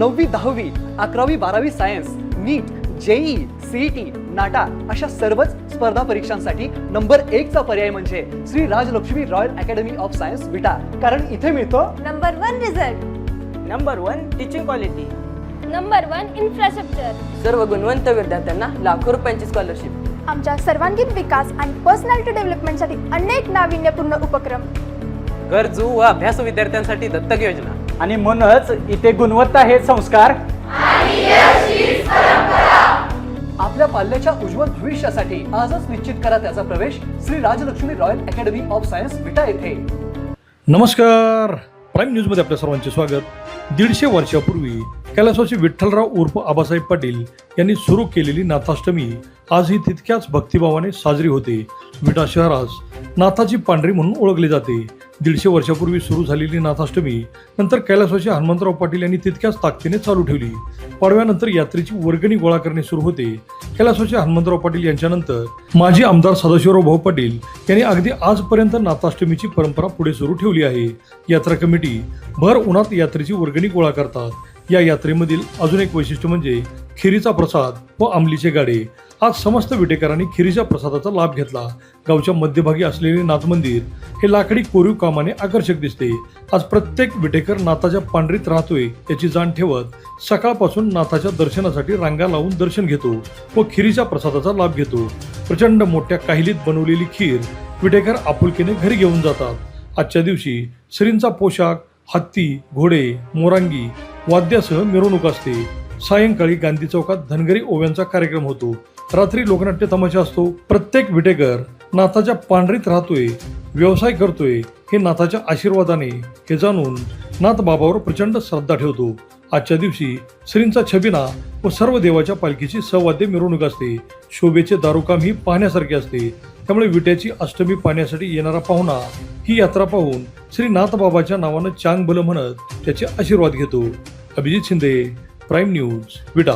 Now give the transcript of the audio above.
9वी 10वी 11वी 12वी science, NEET, JEE, CET, NATA अशा सर्वच स्पर्धा परीक्षांसाठी नंबर 1 चा पर्याय म्हणजे Shri Rajlakshmi royal academy of science Vita. कारण इथे मिळतो number 1 result, number 1 teaching quality, number 1 infrastructure, सर्व गुणवंत विद्यार्थ्यांना लाखो रुपयांची स्कॉलरशिप. आमच्या सर्वांगीण विकास आणि पर्सनॅलिटी डेव्हलपमेंटसाठी अनेक नाविन्यपूर्ण उपक्रम. गरजू व अभ्यासू विद्यार्थ्यांसाठी दत्तक योजना. आणि म्हणूनच इथे गुणवत्ता हे संस्कार. आपल्या पाल्याच्या उज्ज्वल भविष्यासाठी आजच निश्चित करा त्याचा प्रवेश Shri Rajlakshmi royal academy of science Vita येथे. नमस्कार, प्राईम न्यूजमध्ये आपल्या सर्वांचे स्वागत. 150 वर्षापूर्वी कैलासवासी विठ्ठलराव उर्फ आबासाहेब पाटील यांनी सुरू केलेली नाथाष्टमी आजही तितक्याच भक्तिभावाने साजरी होते. विटा शहरास नाथाची पांढरी म्हणून ओळखले जाते. 150 वर्षापूर्वी सुरू झालेली नाथाष्टमी नंतर कैलासवासी हनुमंतराव पाटील यांनी तितक्याच ताकदीने चालू ठेवली. पाडव्यानंतर यात्रेची वर्गणी गोळा करणे सुरू होते. कैलासवासी हनुमंतराव पाटील यांच्यानंतर माजी आमदार सदाशिवराव भाऊ पाटील यांनी अगदी आजपर्यंत नाथाष्टमीची परंपरा पुढे सुरू ठेवली आहे. यात्रा कमिटी भर उन्हात यात्रेची वर्गणी गोळा करतात. या यात्रेमधील अजून एक वैशिष्ट्य म्हणजे खिरीचा प्रसाद व अंमलीचे गाडे. आज समस्त विटेकरांनी खिरीच्या प्रसादाचा लाभ घेतला. गावच्या मध्यभागी असलेले नाथ मंदिर हे लाकडी कोरीव कामाने आकर्षक दिसते. आज प्रत्येक विटेकर नाथाच्या पांढरीत राहतोय याची जाण ठेवत सकाळपासून नाथाच्या दर्शनासाठी रांगा लावून दर्शन घेतो व खिरीच्या प्रसादाचा लाभ घेतो. प्रचंड मोठ्या काहिलीत बनवलेली खीर विटेकर आपुलकीने घरी घेऊन जातात. आजच्या दिवशी श्रींचा पोशाख, हत्ती, घोडे, मोरांगी वाद्यासह मिरवणूक असते. सायंकाळी गांधी चौकात धनगरी ओव्यांचा कार्यक्रम होतो. रात्री लोकनाट्य तमाशा असतो. प्रत्येक विटेकर नाथाच्या पांढरीत राहतोय, व्यवसाय करतोय हे नाथाच्या आशीर्वादाने हे जाणून नाथ बाबावर प्रचंड श्रद्धा ठेवतो. आजच्या दिवशी श्रींचा छबिना व सर्व देवाच्या पालखीची सवाद्य मिरवणूक असते. शोभेचे दारुकाम ही पाहण्यासारखे असते. त्यामुळे विट्याची अष्टमी पाहण्यासाठी येणारा पाहुणा ही यात्रा पाहून श्री नाथ बाबाच्या नावानं चांग भलं म्हणत त्याचे आशीर्वाद घेतो. अभिजित शिंदे, प्राईम न्यूज, विटा.